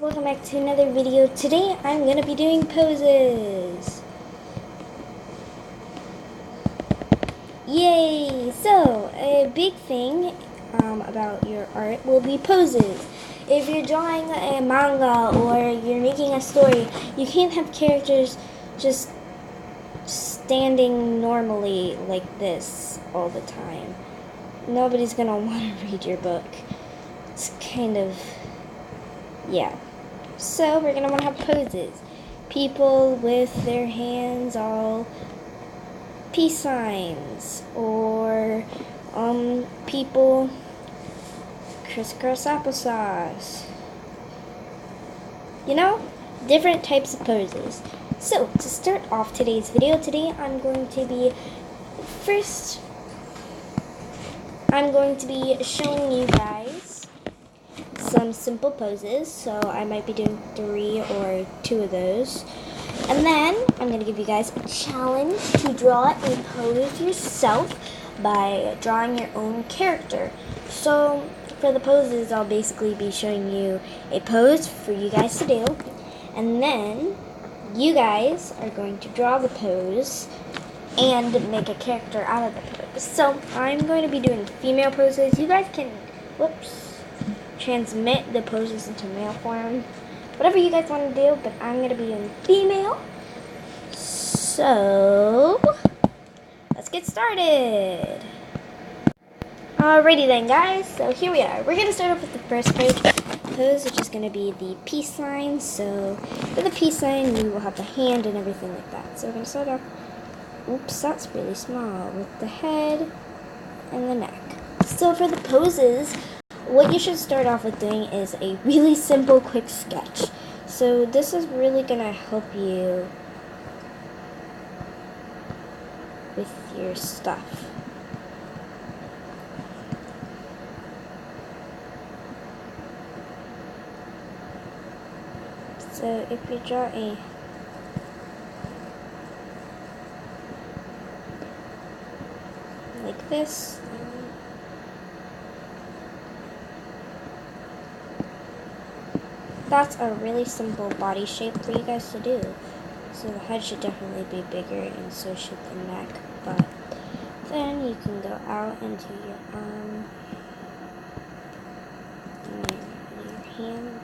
Welcome back to another video. Today I'm going to be doing poses. Yay! So, a big thing about your art will be poses. If you're drawing a manga or you're making a story, you can't have characters just standing normally like this all the time. Nobody's going to want to read your book. It's kind of, yeah. So we're going to want to have poses. People with their hands all peace signs, or people crisscross applesauce. You know, different types of poses. So to start off today's video, today I'm going to be showing you guys some simple poses. So I might be doing 3 or 2 of those. And then I'm going to give you guys a challenge to draw a pose yourself by drawing your own character. So for the poses, I'll basically be showing you a pose for you guys to do. And then you guys are going to draw the pose and make a character out of the pose. So I'm going to be doing female poses. You guys can, transmit the poses into male form. Whatever you guys want to do, but I'm going to be doing female. So, let's get started. Alrighty then, guys. So here we are. We're going to start off with the first pose, which is going to be the peace sign. So, for the peace sign, we will have the hand and everything like that. So we're going to start off, oops, that's really small, with the head and the neck. So for the poses, what you should start off with doing is a really simple, quick sketch. So this is really going to help you with your stuff. So if you draw a like this, that's a really simple body shape for you guys to do. So the head should definitely be bigger, and so should the neck. But then you can go out into your arm and your hand.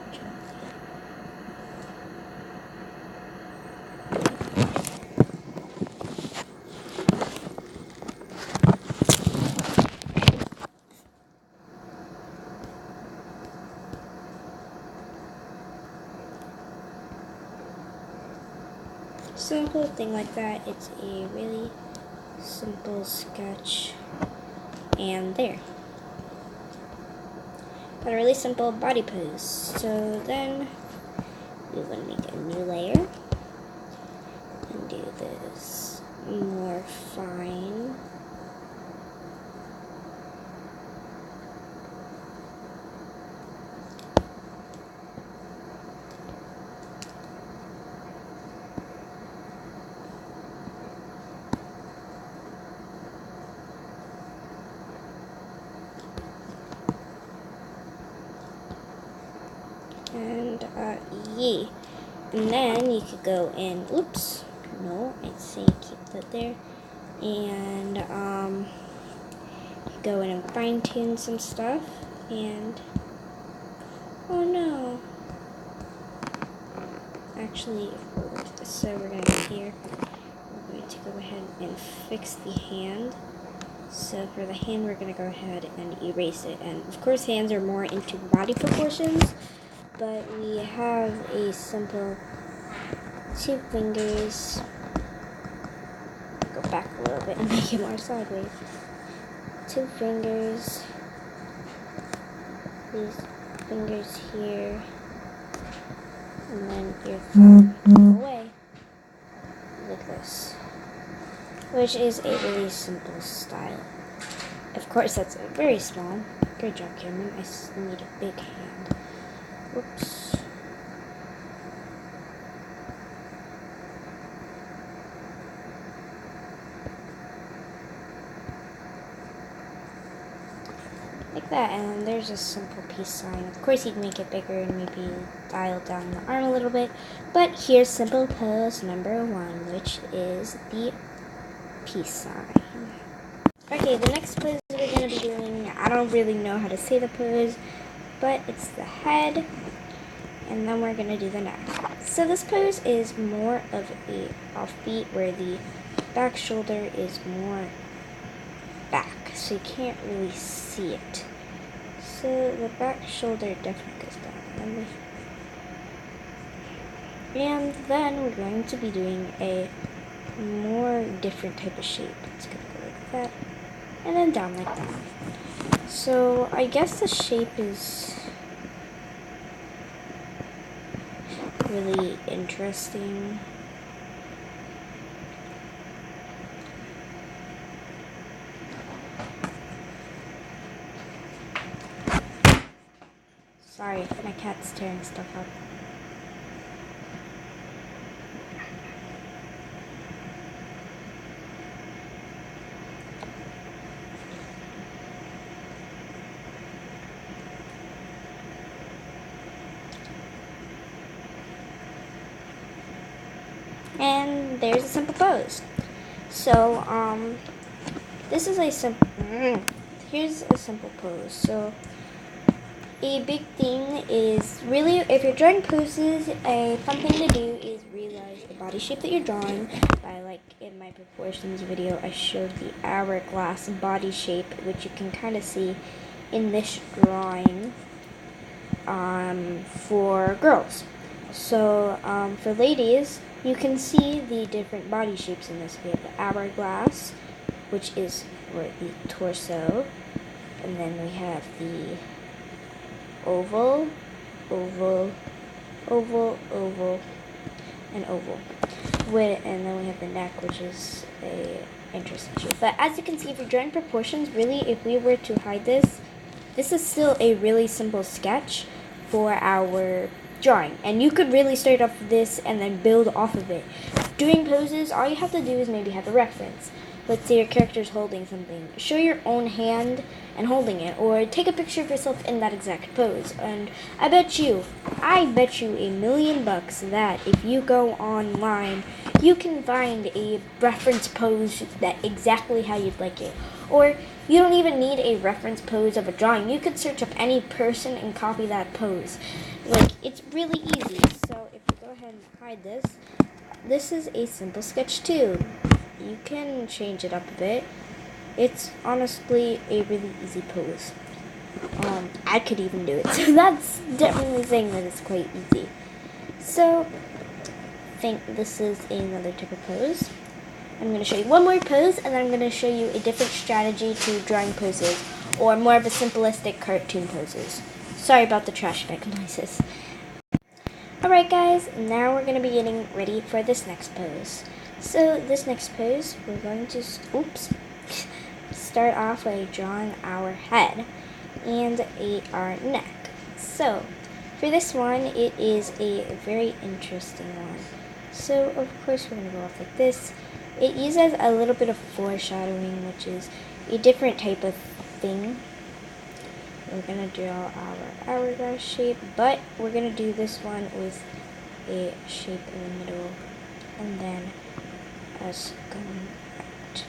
Simple thing like that. It's a really simple sketch, and there. Got a really simple body pose. So then we want to make a new layer and do this more fine. And yeah, and then you could go in, oops, no, I'd say keep that there, and go in and fine tune some stuff, and oh no, actually, so we're going to go here, we're going to go ahead and fix the hand. So for the hand, we're going to go ahead and erase it, and of course hands are more into body proportions, but we have a simple 2 fingers. Go back a little bit and make it more sideways. 2 fingers. These fingers here. And then your thumb away. Like this. Which is a really simple style. Of course, that's very small. Good job, Cameron. I still need a big hand. Whoops. Like like that, and then there's a simple peace sign. Of course, you can make it bigger and maybe dial down the arm a little bit, but here's simple pose number 1, which is the peace sign. Okay, the next pose we're going to be doing, I don't really know how to say the pose, but it's the head, and then we're going to do the neck. So this pose is more of a offbeat, where the back shoulder is more back, so you can't really see it. So the back shoulder definitely goes down. And then we're going to be doing a more different type of shape. It's going to go like that, and then down like that. So I guess the shape is really interesting. Sorry, my cat's tearing stuff up. And there's a simple pose. So, this is a simple, here's a simple pose. So, a big thing is really, if you're drawing poses, a fun thing to do is realize the body shape that you're drawing. By, like, in my proportions video, I showed the hourglass body shape, which you can kind of see in this drawing for girls. So, for ladies, you can see the different body shapes in this. We have the hourglass, which is for the torso, and then we have the oval, oval, oval, oval, and oval. And then we have the neck, which is a interesting shape. But as you can see, if you're drawing proportions, really, if we were to hide this, this is still a really simple sketch for our drawing. And you could really start off with this and then build off of it. Doing poses, all you have to do is maybe have a reference. Let's say your character's holding something. Show your own hand and holding it, or take a picture of yourself in that exact pose. And I bet you $1 million that if you go online, you can find a reference pose that exactly how you'd like it. Or you don't even need a reference pose of a drawing. You could search up any person and copy that pose. Like, it's really easy. So if we go ahead and hide this, this is a simple sketch too. You can change it up a bit. It's honestly a really easy pose. I could even do it. So that's definitely saying that it's quite easy. So I think this is another type of pose. I'm going to show you one more pose, and then I'm going to show you a different strategy to drawing poses, or more of a simplistic cartoon poses. Sorry about the trash bag noises. Alright guys, now we're going to be getting ready for this next pose. So this next pose, we're going to start off by drawing our head and our neck. So for this one, it is a very interesting one. So of course we're going to go off like this. It uses a little bit of foreshadowing, which is a different type of thing. We're going to draw our hourglass shape, but we're going to do this one with a shape in the middle, and then us going out.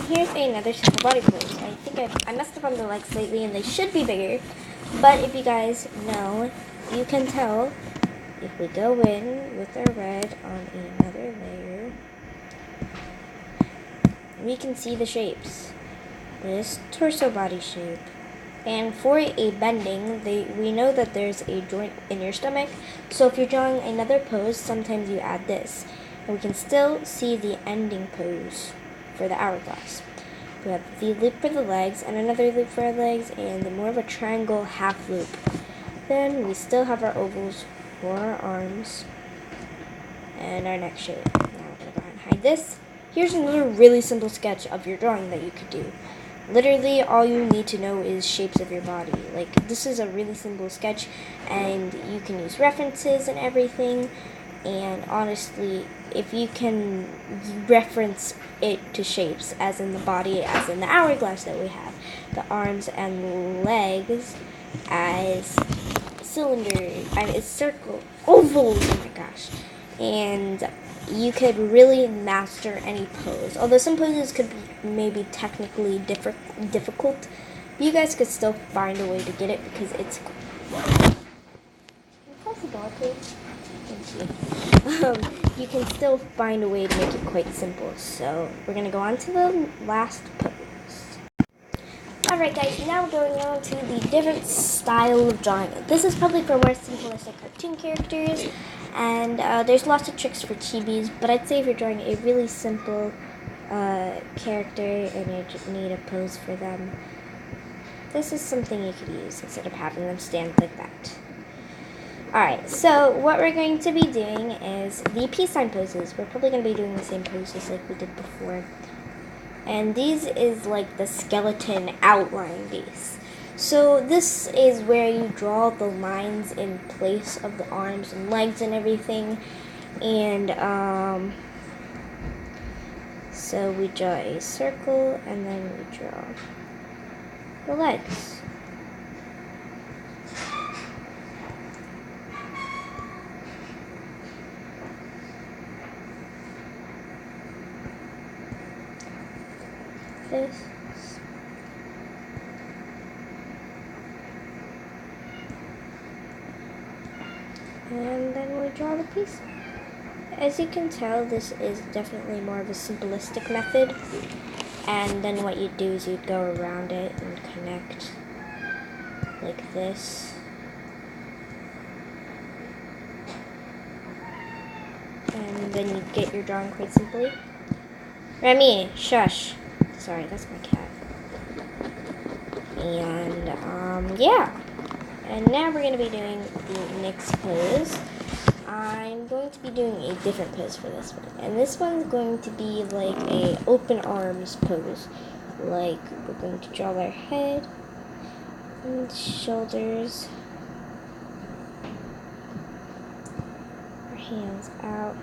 Here's another simple body pose. I think I messed up on the legs lately, and they should be bigger. But if you guys know, you can tell if we go in with our red on another layer, we can see the shapes. This torso body shape, And for a bending, we know that there's a joint in your stomach. So if you're drawing another pose, sometimes you add this. And we can still see the ending pose for the hourglass. We have the loop for the legs and another loop for our legs and more of a triangle half loop. Then we still have our ovals for our arms and our neck shape. Now we're going to go ahead and hide this. Here's another really simple sketch of your drawing that you could do. Literally all you need to know is shapes of your body. Like, this is a really simple sketch and you can use references and everything. And honestly, if you can reference it to shapes, as in the body, as in the hourglass that we have, the arms and legs as cylinders, it's circle, ovals, oh my gosh. And you could really master any pose. Although some poses could be maybe technically difficult, you guys could still find a way to get it because it's cool. You can still find a way to make it quite simple. So we're going to go on to the last pose. Alright guys, now we're going on to the different style of drawing. This is probably for more simplistic cartoon characters, and there's lots of tricks for chibis, but I'd say if you're drawing a really simple character and you just need a pose for them, this is something you could use instead of having them stand like that. Alright, so what we're going to be doing is the peace sign poses. We're probably going to be doing the same poses like we did before. And these is like the skeleton outline base. So this is where you draw the lines in place of the arms and legs and everything. And so we draw a circle and then we draw the legs. This. And then we draw the piece. As you can tell, this is definitely more of a simplistic method. And then what you do is you go around it and connect like this. And then you get your drawing quite simply. Remy, shush. Sorry, that's my cat. And, yeah. And now we're going to be doing the next pose. I'm going to be doing a different pose for this one. And this one's going to be like a open arms pose. Like, we're going to draw our head and shoulders. Our hands out.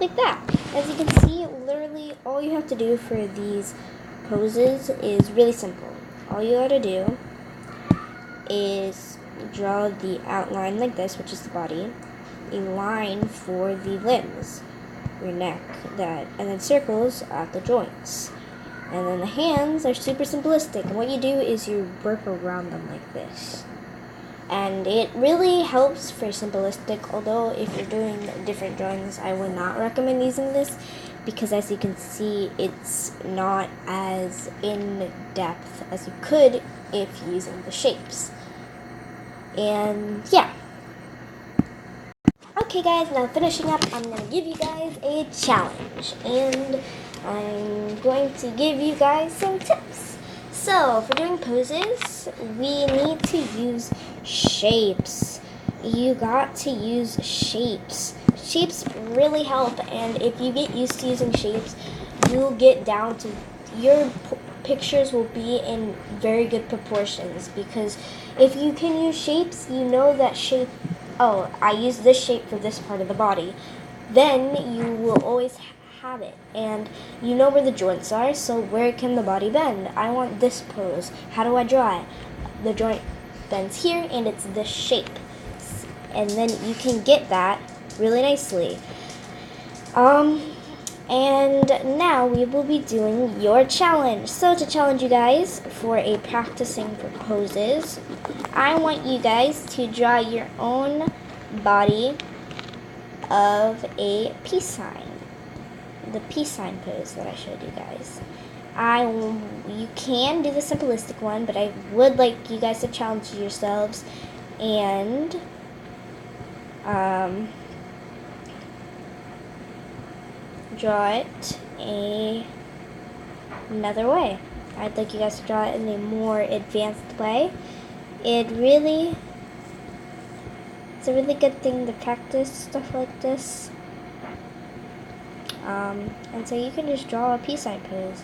Like that. As you can see, literally all you have to do for these poses is really simple. All you gotta do is draw the outline like this, which is the body, a line for the limbs, your neck, and then circles at the joints. And then the hands are super simplistic, and what you do is you work around them like this. And it really helps for simplistic, although if you're doing different drawings, I would not recommend using this because as you can see, it's not as in-depth as you could if using the shapes. And yeah. Okay guys, now finishing up, I'm going to give you guys a challenge. And I'm going to give you guys some tips. So, for doing poses, we need to use shapes. You got to use shapes. Shapes really help, and if you get used to using shapes, you'll get down to, your pictures will be in very good proportions, because if you can use shapes, you know that shape, oh, I use this shape for this part of the body, then you will always have it, and you know where the joints are, so where can the body bend? I want this pose. How do I draw it? The joint bends here, and it's this shape, and then you can get that really nicely. And now we will be doing your challenge. So to challenge you guys for a practicing for poses, I want you guys to draw your own body of a peace sign. The peace sign pose that I showed you guys. You can do the simplistic one, but I would like you guys to challenge yourselves and draw it another way. I'd like you guys to draw it in a more advanced way. It's a really good thing to practice stuff like this. And so you can just draw a peace sign pose.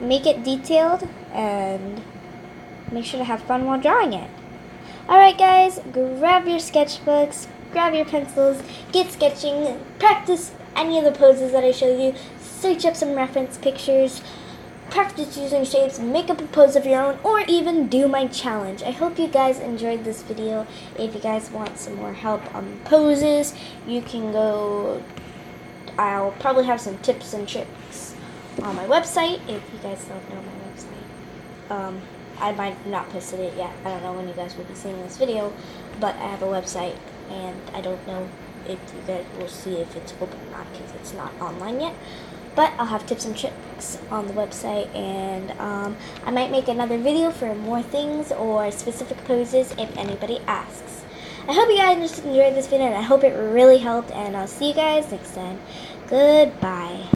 Make it detailed and make sure to have fun while drawing it. Alright guys, grab your sketchbooks, grab your pencils, get sketching, practice any of the poses that I showed you, search up some reference pictures, practice using shapes, make up a pose of your own, or even do my challenge. I hope you guys enjoyed this video. If you guys want some more help on poses, you can go, I'll probably have some tips and tricks on my website, if you guys don't know my website. I might not posted it yet. I don't know when you guys will be seeing this video, but I have a website, and I don't know if you guys will see if it's open or not, because it's not online yet. But I'll have tips and tricks on the website, and I might make another video for more things or specific poses if anybody asks. I hope you guys enjoyed this video, and I hope it really helped, and I'll see you guys next time. Goodbye.